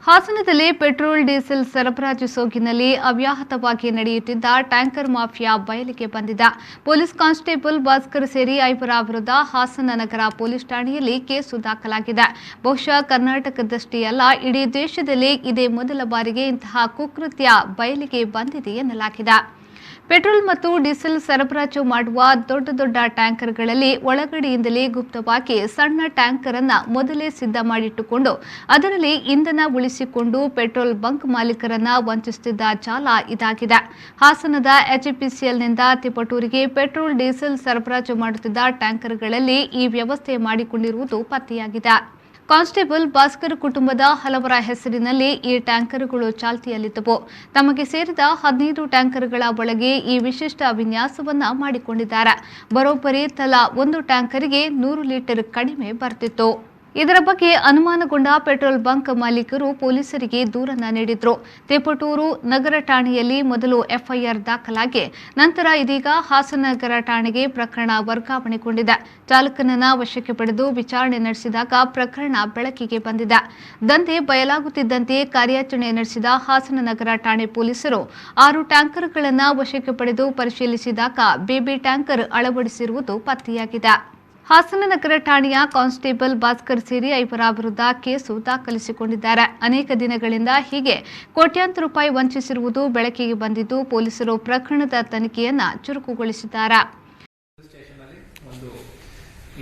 ಹಾಸನದಲ್ಲಿ petrol diesel ಸರಬರಾಜು ಸೋಗಿನಲ್ಲಿ ಅವ್ಯಾಹತವಾಗಿ ನಡೆಯುತ್ತಿದ್ದ ಟ್ಯಾಂಕರ್ ಮಾಫಿಯಾ ಬಯಲಿಗೆ ಬಂದಿದೆ. ಪೊಲೀಸ್ ಕಾನ್ಸ್ಟೇಬಲ್ ಭಾಸ್ಕರ್ ಸೇರಿ 5 ವಿರುದ್ಧ ಹಾಸನ ನಗರ ಪೊಲೀಸ್ ಠಾಣೆಯಲ್ಲಿ ಕೇಸು ದಾಖಲಾಗಿದೆ. ಬಹುಶಃ ಕರ್ನಾಟಕದಷ್ಟೇ ಅಲ್ಲ, ಇಡೀ ದೇಶದಲ್ಲಿ ಇದೇ ಮೊದಲ ಬಾರಿಗೆ ಇಂತಹ ಕುಕೃತ್ಯ ಬಯಲಿಗೆ ಬಂದಿದೆ ಎನ್ನಲಾಗಿದೆ. ಪೆಟ್ರೋಲ್ ಮತ್ತು ಡೀಸೆಲ್ ಸರಬರಾಜು ಮಾಡುವ ದೊಡ್ಡ ಟ್ಯಾಂಕರ್ಗಳಲ್ಲಿ ಒಳಗಡೆಯಿಂದಲೇ ಗುಪ್ತವಾಗಿ ಸಣ್ಣ ಟ್ಯಾಂಕರ್ ಅನ್ನು ಮೊದಲೇ ಸಿದ್ಧ ಮಾಡಿಟ್ಟುಕೊಂಡು ಅದರಲ್ಲಿ ಇಂಧನ ಉಳಿಸಿಕೊಂಡು ಪೆಟ್ರೋಲ್ ಬಂಕ್ ಮಾಲೀಕರನ್ನ ವಂಚಿಸುತ್ತಿದ್ದ ಜಾಲ ಇದಾಗಿದೆ. ಹಾಸನದ HPCLನಿಂದ ತಿಪಟೂರಿಗೆ ಪೆಟ್ರೋಲ್ ಡೀಸೆಲ್ ಸರಬರಾಜು ಮಾಡುತ್ತಿದ್ದ ಟ್ಯಾಂಕರ್ಗಳಲ್ಲಿ ಈ ವ್ಯವಸ್ಥೆ ಮಾಡಿಕೊಂಡಿರುವುದು ಪತ್ತೆಯಾಗಿದೆ. ಕಾನ್ಸ್ಟೇಬಲ್ ಭಾಸ್ಕರ್ ಕುಟುಂಬದ ಹಲವರ ಹೆಸರಿನಲ್ಲಿ ಈ ಟ್ಯಾಂಕರ್ಗಳು ಚಾಲ್ತಿಯಲ್ಲಿದ್ದವು. ತಮಗೆ ಸೇರಿದ 15 ಟ್ಯಾಂಕರ್ಗಳ ಒಳಗೆ ಈ ವಿಶಿಷ್ಟ ವಿನ್ಯಾಸವನ್ನ ಮಾಡಿಕೊಂಡಿದ್ದಾರೆ. ಬರೋಬ್ಬರಿ ತಲಾ ಒಂದು ಟ್ಯಾಂಕರ್ಗೆ 100 ಲೀಟರ್ ಕಡಿಮೆ ಬರ್ತಿತ್ತು. ಇದರ ಬಗ್ಗೆ ಅನುಮಾನಗೊಂಡ ಪೆಟ್ರೋಲ್ ಬಂಕ್ ಮಾಲೀಕರು ಪೊಲೀಸರಿಗೆ ದೂರನ್ನ ನೀಡಿದ್ರು. ತಿಪಟೂರು ನಗರ ಠಾಣೆಯಲ್ಲಿ ಮೊದಲು FIR ದಾಖಲಾಗಿ ನಂತರ ಇದೀಗ ಹಾಸನ ನಗರ ಠಾಣೆಗೆ ಪ್ರಕರಣ ವರ್ಗಾವಣೆಗೊಂಡಿದೆ. ಚಾಲಕನನ್ನ ವಶಕ್ಕೆ ಪಡೆದು ವಿಚಾರಣೆ ನಡೆಸಿದಾಗ ಪ್ರಕರಣ ಬೆಳಕಿಗೆ ಬಂದಿದೆ. ದಂಧೆ ಬಯಲಾಗುತ್ತಿದ್ದಂತೆ ಕಾರ್ಯಾಚರಣೆ ನಡೆಸಿದ ಹಾಸನ ನಗರ ಠಾಣೆ ಪೊಲೀಸರು 6 ಟ್ಯಾಂಕರ್ಗಳನ್ನು ವಶಕ್ಕೆ ಪಡೆದು ಪರಿಶೀಲಿಸಿದಾಗ ಬೇಬಿ ಟ್ಯಾಂಕರ್ ಅಳವಡಿಸಿರುವುದು ಪತ್ತೆಯಾಗಿದೆ. ಹಾಸನ ನಗರ ಠಾಣೆಯ ಕಾನ್ಸ್ಟೇಬಲ್ ಭಾಸ್ಕರ್ ಸೇರಿ 5 ವಿರುದ್ಧ ಕೇಸು ದಾಖಲಿಸಿಕೊಂಡಿದ್ದಾರೆ. ಅನೇಕ ದಿನಗಳಿಂದ ಹೀಗೆ ಕೋಟ್ಯಾಂತರ ರೂಪಾಯಿ ವಂಚಿಸಿರುವುದು ಬೆಳಕಿಗೆ ಬಂದಿದ್ದು ಪೊಲೀಸರು ಪ್ರಕರಣದ ತನಿಖೆಯನ್ನ ಚುರುಕುಗೊಳಿಸಿದ್ದಾರೆ.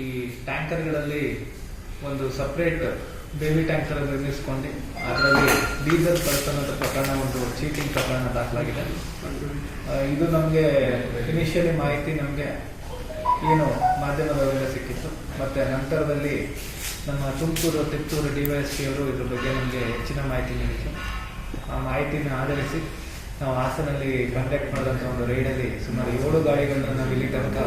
ಈ ಟ್ಯಾಂಕರ್ಗಳಲ್ಲಿ ಒಂದು ಸಪರೇಟ್ ಬೇಬಿ ಟ್ಯಾಂಕರ್ ನಿರ್ಮಿಸಿಕೊಂಡು ಅದರಲ್ಲಿ ಡೀಸೆಲ್ ಕಳ್ತನದ ಪ್ರಕರಣ ಒಂದು ಚೀಟಿಂಗ್ ಪ್ರಕರಣ ದಾಖಲಾಗಿದೆ. ಇದು ನಮಗೆ ಇನಿಷಿಯಲಿ ಮಾಹಿತಿ ನಮಗೆ ಏನು ಮಾಧ್ಯಮದವರಿಂದ ಸಿಕ್ಕಿತ್ತು. ಮತ್ತು ನಂತರದಲ್ಲಿ ನಮ್ಮ ತುಮಕೂರು ತಿಪ್ಟೂರು DYSP ಅವರು ಇದ್ರ ಬಗ್ಗೆ ನಮಗೆ ಹೆಚ್ಚಿನ ಮಾಹಿತಿ ನೀಡಿತ್ತು. ಆ ಮಾಹಿತಿನ ಆಧರಿಸಿ ನಾವು ಹಾಸನಲ್ಲಿ ಕಂಡಕ್ಟ್ ಮಾಡಿದಂಥ ಒಂದು ರೈಡಲ್ಲಿ ಸುಮಾರು 7 ಗಾಡಿಗಳನ್ನು ನಾವು ಇಲ್ಲಿ ತನಕ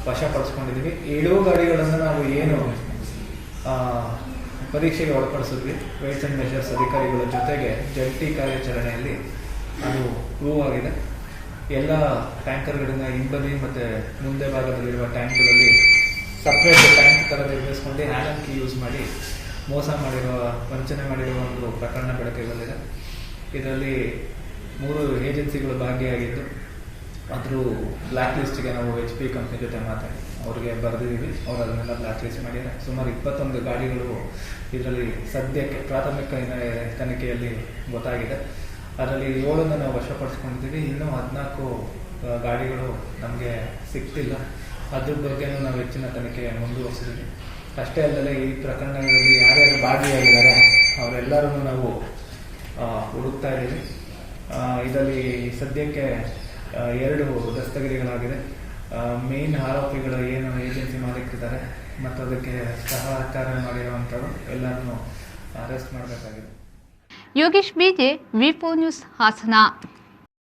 ವಶಪಡಿಸ್ಕೊಂಡಿದ್ದೀವಿ. 7 ಗಾಡಿಗಳನ್ನು ನಾವು ಏನು ಪರೀಕ್ಷೆಗೆ ಒಳಪಡಿಸಿದ್ವಿ ವೇಟ್ಸ್ ಆ್ಯಂಡ್ ಮೆಷರ್ಸ್ ಅಧಿಕಾರಿಗಳ ಜೊತೆಗೆ ಜಂಟಿ ಕಾರ್ಯಾಚರಣೆಯಲ್ಲಿ ಅದು ಪ್ರೂವ್ ಆಗಿದೆ. ಎಲ್ಲ ಟ್ಯಾಂಕರ್ಗಳಿಂದ ಹಿಂಬದಿ ಮತ್ತು ಮುಂದೆ ಭಾಗದಲ್ಲಿರುವ ಟ್ಯಾಂಕ್ಗಳಲ್ಲಿ ಸಪ್ರೇಟ್ ಟ್ಯಾಂಕ್ ಥರ ನಿರ್ಮಿಸ್ಕೊಂಡು ಹ್ಯಾಂಡ್ ಕೀ ಯೂಸ್ ಮಾಡಿ ಮೋಸ ಮಾಡಿರುವ ವಂಚನೆ ಮಾಡಿರುವ ಒಂದು ಪ್ರಕರಣ ಬೆಳಕಿಗೆ ಬಂದಿದೆ. ಇದರಲ್ಲಿ 3 ಏಜೆನ್ಸಿಗಳು ಭಾಗಿಯಾಗಿದ್ದು ಅದ್ರ ಬ್ಲ್ಯಾಕ್ ಲಿಸ್ಟ್ಗೆ ನಾವು HP ಕಂಪ್ನಿ ಜೊತೆ ಮಾತಾಡಿ ಅವ್ರಿಗೆ ಬರೆದಿದ್ದೀವಿ. ಅವರು ಅದನ್ನೆಲ್ಲ ಬ್ಲ್ಯಾಕ್ ಲಿಸ್ಟ್ ಮಾಡಿದ್ದಾರೆ. ಸುಮಾರು 21 ಗಾಡಿಗಳು ಇದರಲ್ಲಿ ಸದ್ಯಕ್ಕೆ ಪ್ರಾಥಮಿಕ ತನಿಖೆಯಲ್ಲಿ ಗೊತ್ತಾಗಿದೆ. ಅದರಲ್ಲಿ 7 ನಾವು ವಶಪಡಿಸ್ಕೊಂಡಿದ್ದೀವಿ. ಇನ್ನೂ 14 ಗಾಡಿಗಳು ನಮಗೆ ಸಿಗ್ತಿಲ್ಲ. ಅದ್ರ ಬಗ್ಗೆನೂ ನಾವು ಹೆಚ್ಚಿನ ತನಿಖೆ ಮುಂದುವರಿಸಿದ್ದೀವಿ. ಅಷ್ಟೇ ಅಲ್ಲದೆ ಈ ಪ್ರಕರಣಗಳಲ್ಲಿ ಯಾರ್ಯಾರು ಭಾಗಿಯಾಗಿದ್ದಾರೆ ಅವರೆಲ್ಲರೂ ನಾವು ಹುಡುಕ್ತಾ ಇದ್ದೀವಿ. ಇದರಲ್ಲಿ ಸದ್ಯಕ್ಕೆ 2 ದಸ್ತಗಿರಿಗಳಾಗಿದೆ. ಮೇನ್ ಆರೋಪಿಗಳು ಏನು ಏಜೆನ್ಸಿ ಮಾಲೀಕರಿದ್ದಾರೆ ಮತ್ತು ಅದಕ್ಕೆ ಸಹಕಾರ ಮಾಡಿರುವಂಥವ್ರು ಎಲ್ಲರನ್ನೂ ಅರೆಸ್ಟ್ ಮಾಡಬೇಕಾಗಿದೆ. Yogesh BJ, V4 news, Hassan.